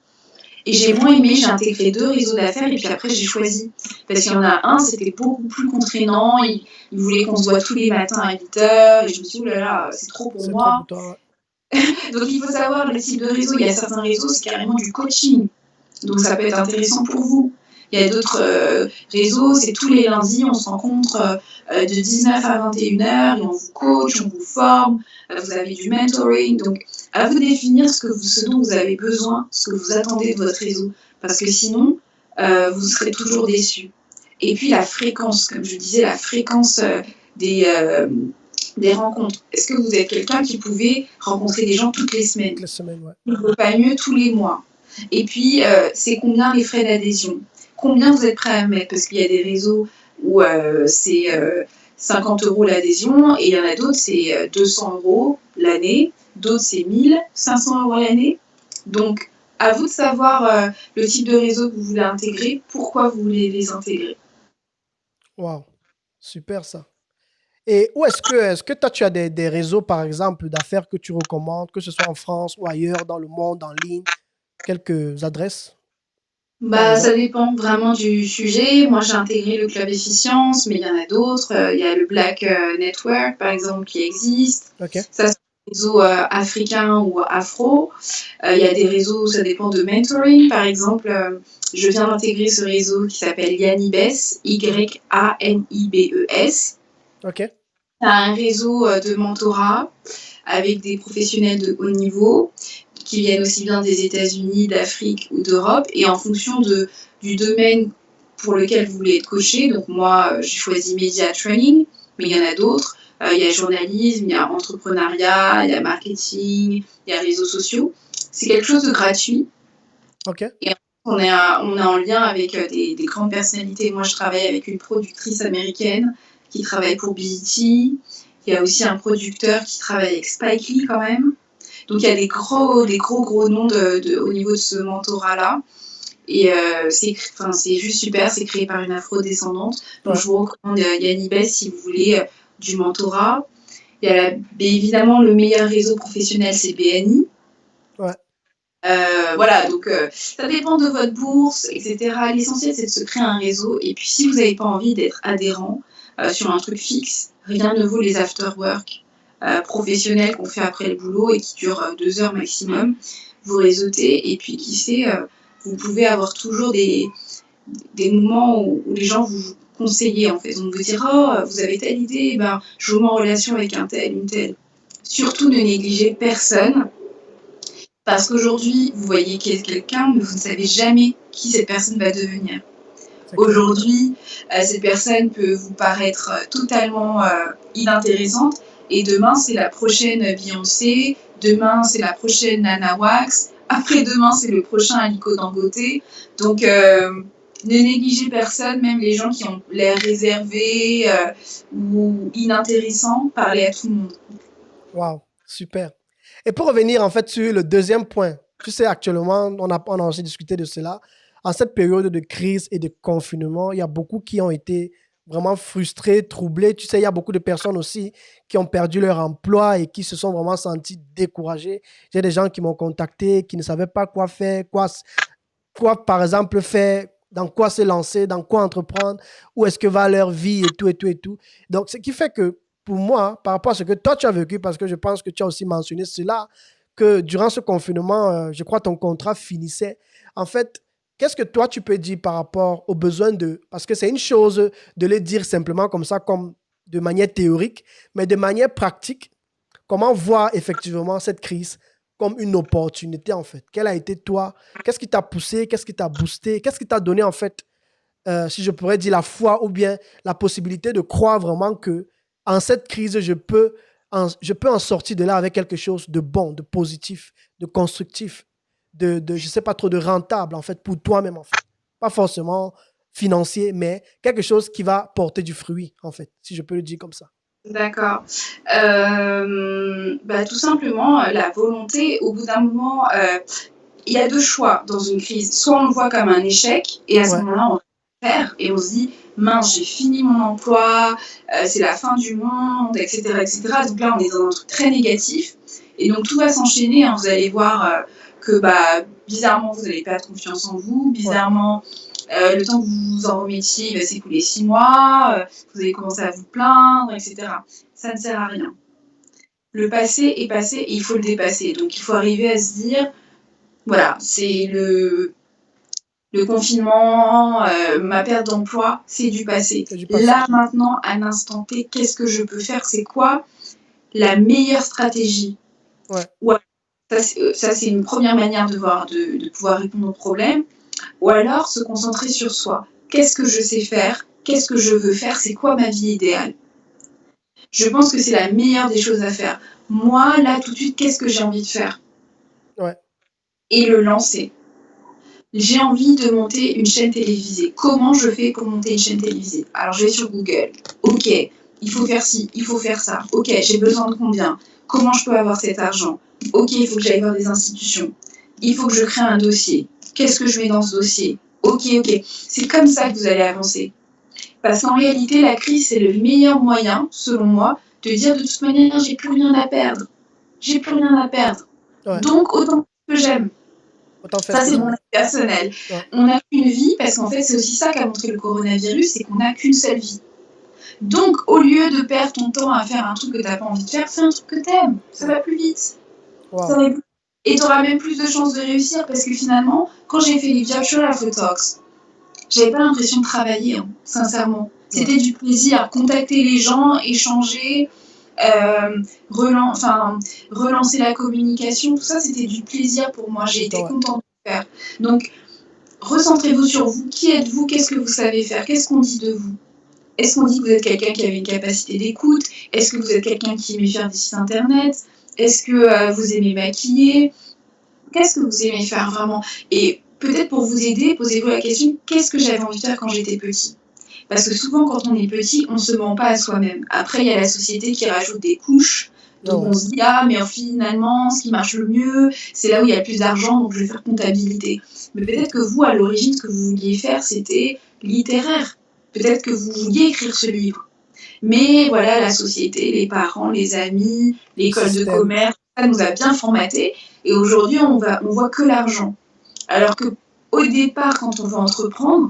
Et j'ai moins aimé, j'ai intégré 2 réseaux d'affaires et puis après j'ai choisi. Parce qu'il y en a un, c'était beaucoup plus contraignant, il voulait qu'on se voit tous les matins à 8 heures et je me suis dit: «Ouh là là, c'est trop pour C'est trop pour moi». toi. Donc il faut savoir le type de réseau. Il y a certains réseaux, c'est carrément du coaching. Donc ça peut être intéressant pour vous. Il y a d'autres réseaux, c'est tous les lundis, on se rencontre de 19 à 21 heures et on vous coach, on vous forme, vous avez du mentoring. Donc à vous de définir ce dont vous avez besoin, ce que vous attendez de votre réseau. Parce que sinon, vous serez toujours déçus. Et puis la fréquence, comme je disais, la fréquence des, euh, des rencontres. Est-ce que vous êtes quelqu'un qui pouvait rencontrer des gens toutes les semaines? Toutes les semaines, ouais. Il ne vaut pas mieux tous les mois. Et puis, c'est combien les frais d'adhésion? Combien vous êtes prêt à mettre? Parce qu'il y a des réseaux où c'est 50 € l'adhésion et il y en a d'autres, c'est 200 € l'année. D'autres, c'est 1500 € l'année. Donc, à vous de savoir le type de réseau que vous voulez intégrer, pourquoi vous voulez les intégrer. Waouh, super ça. Et où est-ce que toi, tu as des réseaux, par exemple, d'affaires que tu recommandes, que ce soit en France ou ailleurs, dans le monde, en ligne, quelques adresses, par Bah, ça exemple? dépend vraiment du sujet. Moi, j'ai intégré le club Efficience, mais il y en a d'autres. Il y a le Black Network, par exemple, qui existe. Ok, Ça, c'est des réseaux africains ou afro. Il y a des réseaux, ça dépend de mentoring. Par exemple, je viens d'intégrer ce réseau qui s'appelle Yanibes, Yanibes. ok, C'est un réseau de mentorat avec des professionnels de haut niveau qui viennent aussi bien des États-Unis, d'Afrique ou d'Europe. Et en fonction du domaine pour lequel vous voulez être coaché, donc moi, j'ai choisi Media Training, mais il y en a d'autres. Il y a journalisme, il y a entrepreneuriat, il y a marketing, il y a réseaux sociaux. C'est quelque chose de gratuit. ok, Et on est en lien avec des grandes personnalités. Moi, je travaille avec une productrice américaine qui travaille pour BET. Il y a aussi un producteur qui travaille avec Spike Lee quand même. Donc il y a des gros noms au niveau de ce mentorat-là. Et c'est juste super, c'est créé par une afro-descendante. Donc ouais, je vous recommande Yanibes si vous voulez du mentorat. Il y a évidemment le meilleur réseau professionnel, c'est BNI. ouais, Voilà, donc ça dépend de votre bourse, etc. L'essentiel, c'est de se créer un réseau. Et puis, si vous n'avez pas envie d'être adhérent sur un truc fixe, rien ne vaut les after-work professionnels qu'on fait après le boulot et qui durent 2 heures maximum. Vous réseautez et puis, qui sait, vous pouvez avoir toujours des moments où les gens vous conseillent, en fait. Donc, vous dire, oh, vous avez telle idée, ben, je vous mets en relation avec un tel, une telle. Surtout, ne négligez personne. Parce qu'aujourd'hui, vous voyez quelqu'un, mais vous ne savez jamais qui cette personne va devenir. c'est clair. Aujourd'hui, cette personne peut vous paraître totalement inintéressante, et demain, c'est la prochaine Beyoncé, demain, c'est la prochaine Nana Wax, après-demain, c'est le prochain Aliko Dangote. Donc, ne négligez personne, même les gens qui ont l'air réservés ou inintéressants, parlez à tout le monde. Waouh, super. Et pour revenir en fait sur le deuxième point, tu sais, actuellement, on a aussi discuté de cela. En cette période de crise et de confinement, il y a beaucoup qui ont été vraiment frustrés, troublés. Tu sais, il y a beaucoup de personnes aussi qui ont perdu leur emploi et qui se sont vraiment sentis découragés. J'ai des gens qui m'ont contacté, qui ne savaient pas quoi faire, quoi par exemple faire, dans quoi se lancer, dans quoi entreprendre, où est-ce que va leur vie et tout, et tout, et tout. Donc, ce qui fait que pour moi, par rapport à ce que toi tu as vécu, parce que je pense que tu as aussi mentionné cela, que durant ce confinement, je crois ton contrat finissait. En fait, qu'est-ce que toi tu peux dire par rapport aux besoins de... Parce que c'est une chose de le dire simplement comme ça, comme de manière théorique, mais de manière pratique, comment voir effectivement cette crise comme une opportunité en fait? Quelle a été toi? Qu'est-ce qui t'a poussé? Qu'est-ce qui t'a boosté? Qu'est-ce qui t'a donné en fait, si je pourrais dire la foi ou bien la possibilité de croire vraiment que en cette crise, je peux en sortir de là avec quelque chose de bon, de positif, de constructif, je ne sais pas trop, de rentable en fait pour toi-même en fait. Pas forcément financier, mais quelque chose qui va porter du fruit en fait, si je peux le dire comme ça. D'accord. Tout simplement, la volonté, au bout d'un moment, il y a 2 choix dans une crise. Soit on le voit comme un échec et à ce Ouais, moment-là, on perd et on se dit: «Mince, j'ai fini mon emploi, c'est la fin du monde» et cetera et cetera. Donc là, on est dans un truc très négatif et donc tout va s'enchaîner, hein. Vous allez voir, que bah, bizarrement, vous allez perdre confiance en vous, Ouais. bizarrement, le temps que vous vous en remettiez, il va s'écouler 6 mois, vous allez commencer à vous plaindre, etc. Ça ne sert à rien. Le passé est passé et il faut le dépasser. Donc il faut arriver à se dire, voilà, c'est le confinement, ma perte d'emploi, c'est du passé. C'est du passé. Là, maintenant, à l'instant T, qu'est-ce que je peux faire? C'est quoi la meilleure stratégie? Ouais. Ouais. Ça, c'est une première manière de pouvoir répondre au problème. Ou alors se concentrer sur soi. Qu'est-ce que je sais faire? Qu'est-ce que je veux faire? C'est quoi ma vie idéale? Je pense que c'est la meilleure des choses à faire. Moi, là, tout de suite, qu'est-ce que j'ai envie de faire? Ouais. Et le lancer. J'ai envie de monter une chaîne télévisée. Comment je fais pour monter une chaîne télévisée? Alors, je vais sur Google. Ok, il faut faire ci, il faut faire ça. Ok, j'ai besoin de combien? Comment je peux avoir cet argent? Ok, il faut que j'aille voir des institutions. Il faut que je crée un dossier. Qu'est-ce que je mets dans ce dossier? Ok. C'est comme ça que vous allez avancer. Parce qu'en réalité, la crise, c'est le meilleur moyen, selon moi, de dire de toute manière, j'ai plus rien à perdre. J'ai plus rien à perdre. Ouais. Donc, autant que j'aime. Autant faire Ça, ce que c'est j'aime. mon avis personnel. Ouais. On n'a qu'une vie, parce qu'en fait, c'est aussi ça qu'a montré le coronavirus, c'est qu'on n'a qu'une seule vie. Donc, au lieu de perdre ton temps à faire un truc que tu n'as pas envie de faire, fais un truc que tu aimes. Ça va plus vite. Wow. Ça va plus... Et tu auras même plus de chances de réussir, parce que finalement, quand j'ai fait les Virtual Afro Talks, j'avais pas l'impression de travailler, hein, sincèrement. C'était du plaisir, contacter les gens, échanger, relancer la communication, tout ça, c'était du plaisir pour moi. J'ai été contente de le faire. Donc, recentrez-vous sur vous. Qui êtes-vous? Qu'est-ce que vous savez faire? Qu'est-ce qu'on dit de vous? Est-ce qu'on dit que vous êtes quelqu'un qui avait une capacité d'écoute? Est-ce que vous êtes quelqu'un qui aimait faire des sites internet? Est-ce que vous aimez maquiller? Qu'est-ce que vous aimez faire vraiment? Et peut-être pour vous aider, posez-vous la question, qu'est-ce que j'avais envie de faire quand j'étais petit? Parce que souvent, quand on est petit, on ne se ment pas à soi-même. Après, il y a la société qui rajoute des couches. Donc, on se dit, ah, mais finalement, ce qui marche le mieux, c'est là où il y a le plus d'argent, donc je vais faire comptabilité. Mais peut-être que vous, à l'origine, ce que vous vouliez faire, c'était littéraire. Peut-être que vous vouliez écrire ce livre. Mais voilà, la société, les parents, les amis, l'école de commerce, ça nous a bien formaté. Et aujourd'hui, on voit que l'argent. Alors que au départ, quand on veut entreprendre,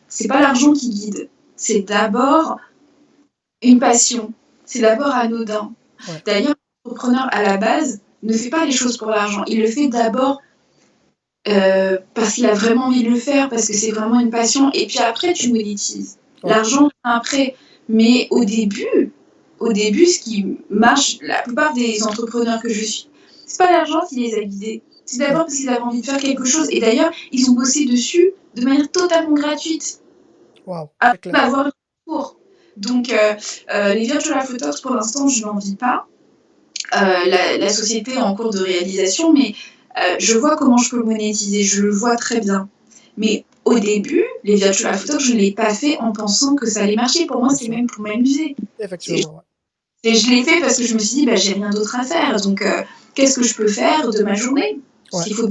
c'est pas l'argent qui guide. C'est d'abord une passion. C'est d'abord anodin. Ouais. D'ailleurs, l'entrepreneur à la base ne fait pas les choses pour l'argent. Il le fait d'abord parce qu'il a vraiment envie de le faire, parce que c'est vraiment une passion. Et puis après, tu monétises. Ouais. L'argent après. Mais au début, ce qui marche, la plupart des entrepreneurs que je suis, c'est pas l'argent qui les a guidés. C'est d'abord parce qu'ils avaient envie de faire quelque chose. Et d'ailleurs, ils ont bossé dessus de manière totalement gratuite. Wow, après avoir le cours. Donc, les Virtual Afro Talks, pour l'instant, je n'en vis pas. La société est en cours de réalisation, mais je vois comment je peux monétiser. Je le vois très bien. Mais au début, les Virtual Afro Talks, je ne l'ai pas fait en pensant que ça allait marcher. Pour moi, c'est même pour m'amuser. Effectivement. Et je l'ai fait parce que je me suis dit, bah, j'ai rien d'autre à faire. Donc, qu'est-ce que je peux faire de ma journée? Parce qu'il faut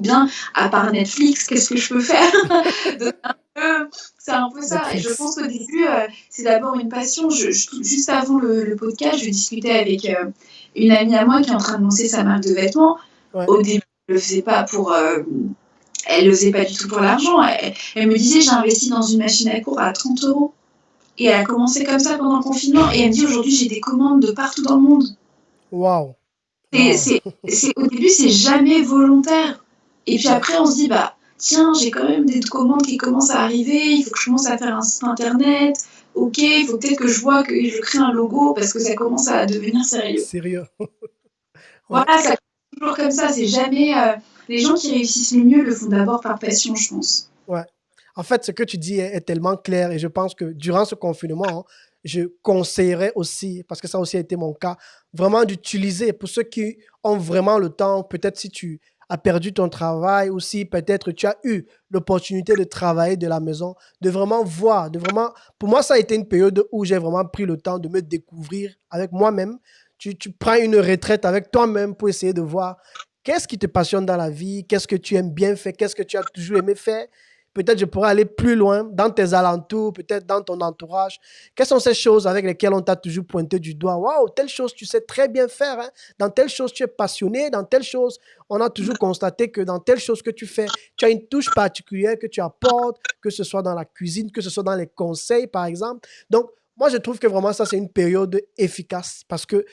bien, à part Netflix, qu'est-ce que je peux faire? Donc, c'est un peu ça. Et je pense qu'au début, c'est d'abord une passion. Juste avant le podcast, je discutais avec une amie à moi qui est en train de lancer sa marque de vêtements. Ouais. Au début, elle ne le faisait pas pour... elle ne le faisait pas du tout pour l'argent. Elle me disait, j'ai investi dans une machine à coudre à 30 €. Et elle a commencé comme ça pendant le confinement. Et elle me dit, aujourd'hui, j'ai des commandes de partout dans le monde. Waouh. Au début, c'est jamais volontaire. Et puis après, on se dit, bah, tiens, j'ai quand même des commandes qui commencent à arriver. Il faut que je commence à faire un site internet. Ok, il faut peut-être que je vois que je crée un logo parce que ça commence à devenir sérieux. Sérieux. Voilà, ça commence toujours comme ça. C'est jamais... les gens qui réussissent le mieux le font d'abord par passion, je pense. Ouais. En fait, ce que tu dis est tellement clair et je pense que durant ce confinement, je conseillerais aussi, parce que ça aussi a été mon cas, vraiment d'utiliser pour ceux qui ont vraiment le temps, peut-être si tu as perdu ton travail ou si peut-être tu as eu l'opportunité de travailler de la maison, de vraiment voir, pour moi, ça a été une période où j'ai vraiment pris le temps de me découvrir avec moi-même. Tu prends une retraite avec toi-même pour essayer de voir qu'est-ce qui te passionne dans la vie, qu'est-ce que tu aimes bien faire, qu'est-ce que tu as toujours aimé faire. peut-être je pourrais aller plus loin dans tes alentours, peut-être dans ton entourage. Quelles sont ces choses avec lesquelles on t'a toujours pointé du doigt? Waouh, telle chose, tu sais très bien faire, hein. Dans telle chose, tu es passionné. Dans telle chose, on a toujours constaté que dans telle chose que tu fais, tu as une touche particulière que tu apportes, que ce soit dans la cuisine, que ce soit dans les conseils, par exemple. Donc, moi, je trouve que vraiment, ça, c'est une période efficace parce que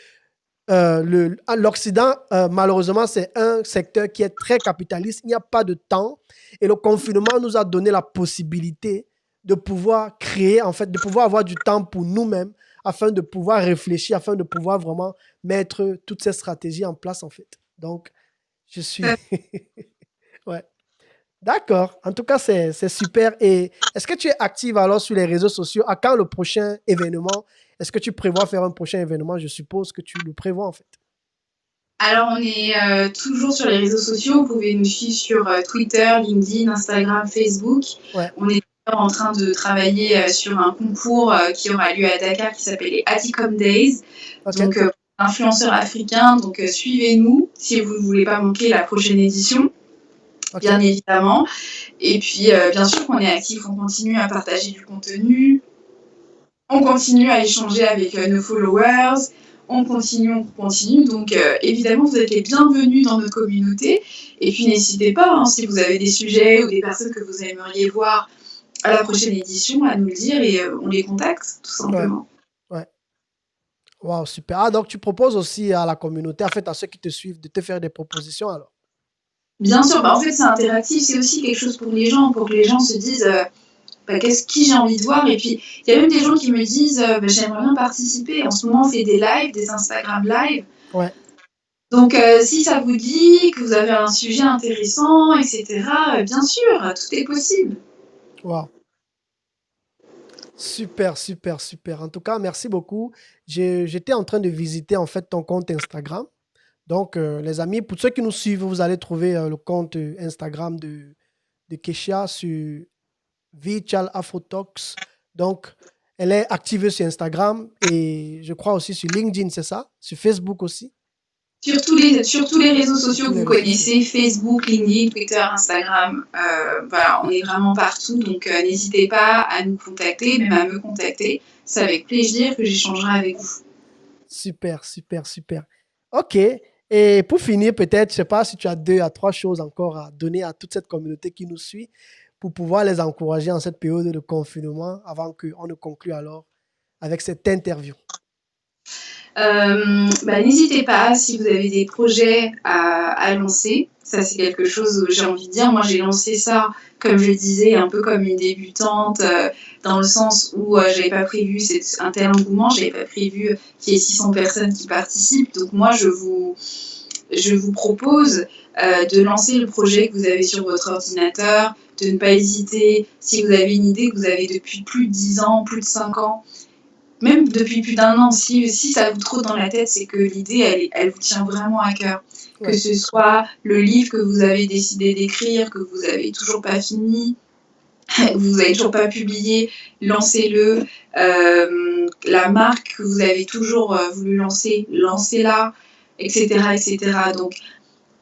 l'Occident, malheureusement, c'est un secteur qui est très capitaliste. Il n'y a pas de temps. Et le confinement nous a donné la possibilité de pouvoir créer, en fait, de pouvoir avoir du temps pour nous-mêmes afin de pouvoir réfléchir, afin de pouvoir vraiment mettre toutes ces stratégies en place, en fait. Donc, je suis... ouais. D'accord. En tout cas, c'est super. Et est-ce que tu es active alors sur les réseaux sociaux? À quand le prochain événement? Est-ce que tu prévois faire un prochain événement? Je suppose que tu le prévois en fait. Alors, on est toujours sur les réseaux sociaux. Vous pouvez nous suivre sur Twitter, LinkedIn, Instagram, Facebook. Ouais. On est en train de travailler sur un concours qui aura lieu à Dakar qui s'appelle les Aticom Days. Ok. Donc, influenceurs africains. Donc, suivez-nous si vous ne voulez pas manquer la prochaine édition. Ok. Bien évidemment. Et puis, bien sûr qu'on est actif, on continue à partager du contenu, on continue à échanger avec nos followers, on continue. Donc, évidemment, vous êtes les bienvenus dans notre communauté. Et puis, n'hésitez pas, hein, si vous avez des sujets ou des personnes que vous aimeriez voir à la prochaine édition, à nous le dire et on les contacte, tout simplement. Ouais. Waouh, super. Ah, donc tu proposes aussi à la communauté, en fait, à ceux qui te suivent, de te faire des propositions alors? Bien sûr, en fait, c'est interactif, c'est aussi quelque chose pour que les gens se disent qui j'ai envie de voir. Et puis, il y a même des gens qui me disent j'aimerais bien participer. En ce moment, on fait des lives, des Instagram live. Ouais. Donc, si ça vous dit que vous avez un sujet intéressant, etc., bien sûr, tout est possible. Waouh. Super, super, super. En tout cas, merci beaucoup. J'étais en train de visiter en fait ton compte Instagram. Donc, les amis, pour ceux qui nous suivent, vous allez trouver le compte Instagram de Kesha sur Vichal Afrotalks. Donc, elle est active sur Instagram et je crois aussi sur LinkedIn, c'est ça? Sur Facebook aussi? Sur tous les réseaux sociaux que vous connaissez, Facebook, LinkedIn, Twitter, Instagram, voilà, on est vraiment partout. Donc, n'hésitez pas à nous contacter, même à me contacter. C'est avec plaisir que j'échangerai avec vous. Super, super, super. OK. Et pour finir, peut-être, je ne sais pas si tu as 2 à 3 choses encore à donner à toute cette communauté qui nous suit pour pouvoir les encourager en cette période de confinement avant qu'on ne conclue alors avec cette interview. N'hésitez pas si vous avez des projets à lancer. Ça, c'est quelque chose où j'ai envie de dire. Moi, j'ai lancé ça, comme je disais, un peu comme une débutante, dans le sens où j'avais pas prévu un tel engouement, j'avais pas prévu qu'il y ait 600 personnes qui participent. Donc moi, je vous propose de lancer le projet que vous avez sur votre ordinateur, de ne pas hésiter. Si vous avez une idée que vous avez depuis plus de 10 ans, plus de 5 ans, même depuis plus d'1 an, si ça vous trotte dans la tête, c'est que l'idée, elle vous tient vraiment à cœur. Ouais. Que ce soit le livre que vous avez décidé d'écrire, que vous n'avez toujours pas fini, que vous n'avez toujours pas publié, lancez-le. La marque que vous avez toujours voulu lancer, lancez-la, etc., etc. Donc,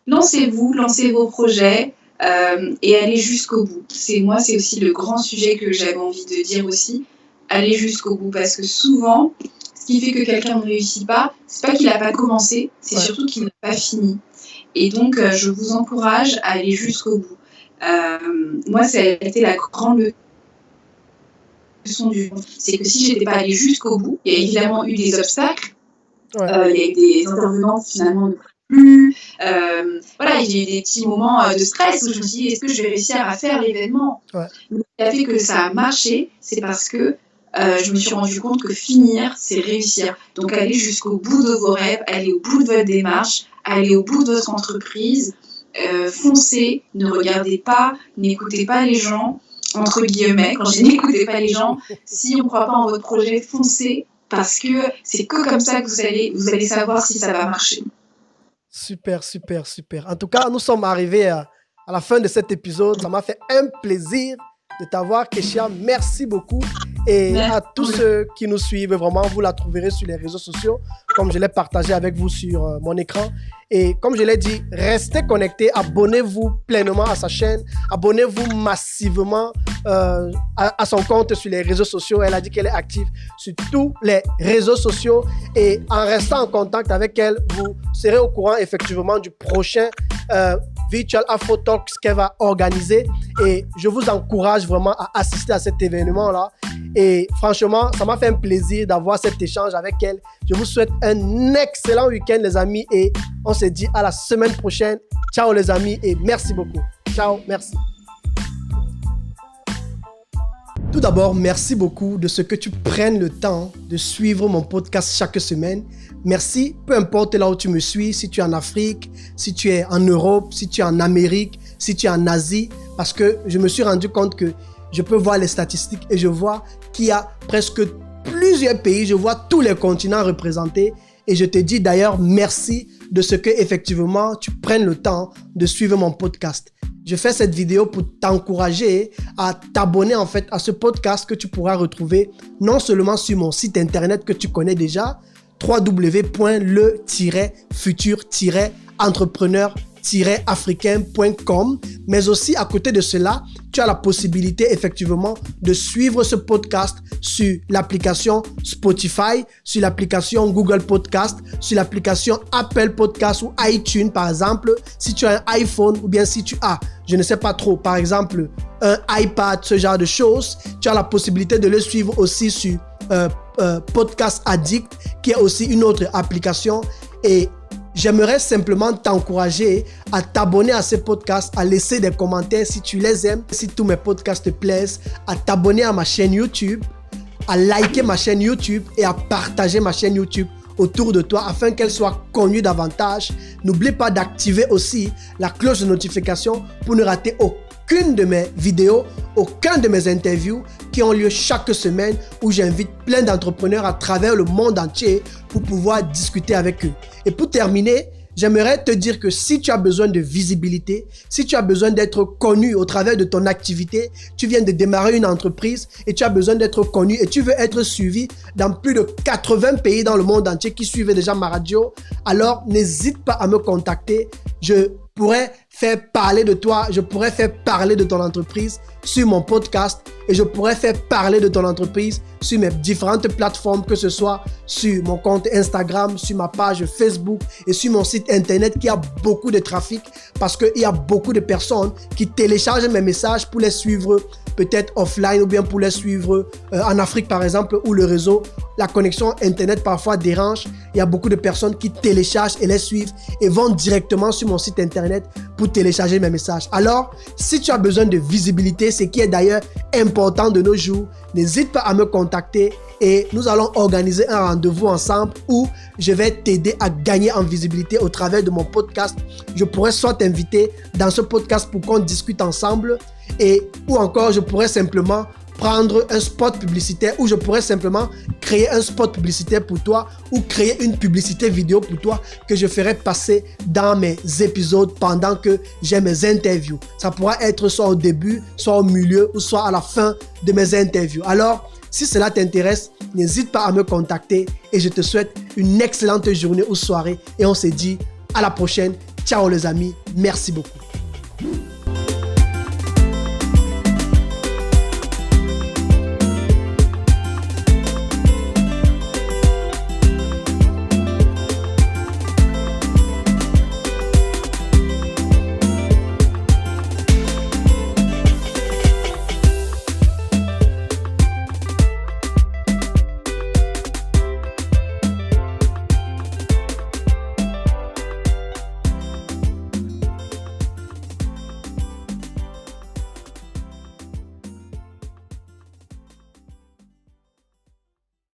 lancez-vous, lancez vos projets et allez jusqu'au bout. C'est aussi le grand sujet que j'avais envie de dire aussi. Aller jusqu'au bout, parce que souvent, ce qui fait que quelqu'un ne réussit pas, c'est pas qu'il n'a pas commencé, c'est surtout qu'il n'a pas fini. Et donc, je vous encourage à aller jusqu'au bout. Moi, ça a été la grande leçon du monde. C'est que si j'étais pas allée jusqu'au bout, il y a évidemment eu des obstacles, il y a eu des intervenants finalement ne plus. Voilà, il y a eu des petits moments de stress où je me suis dit, est-ce que je vais réussir à faire l'événement? Ce qui a fait que ça a marché, c'est parce que je me suis rendu compte que finir, c'est réussir. Donc, allez jusqu'au bout de vos rêves, allez au bout de votre démarche, allez au bout de votre entreprise, foncez, ne regardez pas, n'écoutez pas les gens, entre guillemets. Quand je dis n'écoutez pas les gens, si on ne croit pas en votre projet, foncez, parce que c'est que comme ça que vous allez savoir si ça va marcher. Super, super, super. En tout cas, nous sommes arrivés à la fin de cet épisode. Ça m'a fait un plaisir de t'avoir, Keshia. Merci beaucoup. Et Merci. à tous ceux qui nous suivent, vraiment, vous la trouverez sur les réseaux sociaux, comme je l'ai partagé avec vous sur mon écran. Et comme je l'ai dit, restez connectés, abonnez-vous pleinement à sa chaîne, abonnez-vous massivement à son compte sur les réseaux sociaux. Elle a dit qu'elle est active sur tous les réseaux sociaux. Et en restant en contact avec elle, vous serez au courant effectivement du prochain Virtual Afro Talks qu'elle va organiser. Et je vous encourage vraiment à assister à cet événement-là. Et franchement, ça m'a fait un plaisir d'avoir cet échange avec elle. Je vous souhaite un excellent week-end, les amis. Et on se dit à la semaine prochaine. Ciao, les amis. Et merci beaucoup. Ciao, merci. Tout d'abord, merci beaucoup de ce que tu prennes le temps de suivre mon podcast chaque semaine. Merci, peu importe là où tu me suis, si tu es en Afrique, si tu es en Europe, si tu es en Amérique, si tu es en Asie, parce que je me suis rendu compte que je peux voir les statistiques et je vois qu'il y a presque plusieurs pays, je vois tous les continents représentés et je te dis d'ailleurs merci de ce que effectivement tu prennes le temps de suivre mon podcast. Je fais cette vidéo pour t'encourager à t'abonner en fait à ce podcast que tu pourras retrouver non seulement sur mon site internet que tu connais déjà, www.le-futur-entrepreneur-africain.com, mais aussi à côté de cela, tu as la possibilité effectivement de suivre ce podcast sur l'application Spotify, sur l'application Google Podcast, sur l'application Apple Podcast ou iTunes par exemple, si tu as un iPhone ou bien si tu as, je ne sais pas trop, par exemple un iPad, ce genre de choses, tu as la possibilité de le suivre aussi sur Podcast Addict, qui est aussi une autre application. Et j'aimerais simplement t'encourager à t'abonner à ces podcasts, à laisser des commentaires si tu les aimes, si tous mes podcasts te plaisent, à t'abonner à ma chaîne YouTube, à liker ma chaîne YouTube et à partager ma chaîne YouTube autour de toi afin qu'elle soit connue davantage. N'oublie pas d'activer aussi la cloche de notification pour ne rater aucune de mes vidéos, aucun de mes interviews qui ont lieu chaque semaine où j'invite plein d'entrepreneurs à travers le monde entier pour pouvoir discuter avec eux. Et pour terminer, j'aimerais te dire que si tu as besoin de visibilité, si tu as besoin d'être connu au travers de ton activité, tu viens de démarrer une entreprise et tu as besoin d'être connu et tu veux être suivi dans plus de 80 pays dans le monde entier qui suivent déjà ma radio, alors n'hésite pas à me contacter. Je pourrais faire parler de toi, je pourrais faire parler de ton entreprise sur mon podcast et je pourrais faire parler de ton entreprise sur mes différentes plateformes, que ce soit sur mon compte Instagram, sur ma page Facebook et sur mon site internet qui a beaucoup de trafic parce qu'il y a beaucoup de personnes qui téléchargent mes messages pour les suivre peut-être offline ou bien pour les suivre en Afrique par exemple où le réseau, la connexion internet parfois dérange. Il y a beaucoup de personnes qui téléchargent et les suivent et vont directement sur mon site internet pour télécharger mes messages. Alors, si tu as besoin de visibilité, ce qui est d'ailleurs important de nos jours, n'hésite pas à me contacter et nous allons organiser un rendez-vous ensemble où je vais t'aider à gagner en visibilité au travers de mon podcast. Je pourrais soit t'inviter dans ce podcast pour qu'on discute ensemble ou encore je pourrais simplement prendre un spot publicitaire ou je pourrais simplement créer un spot publicitaire pour toi ou créer une publicité vidéo pour toi que je ferai passer dans mes épisodes pendant que j'ai mes interviews. Ça pourra être soit au début, soit au milieu ou soit à la fin de mes interviews. Alors, si cela t'intéresse, n'hésite pas à me contacter et je te souhaite une excellente journée ou soirée et on se dit à la prochaine. Ciao les amis, merci beaucoup.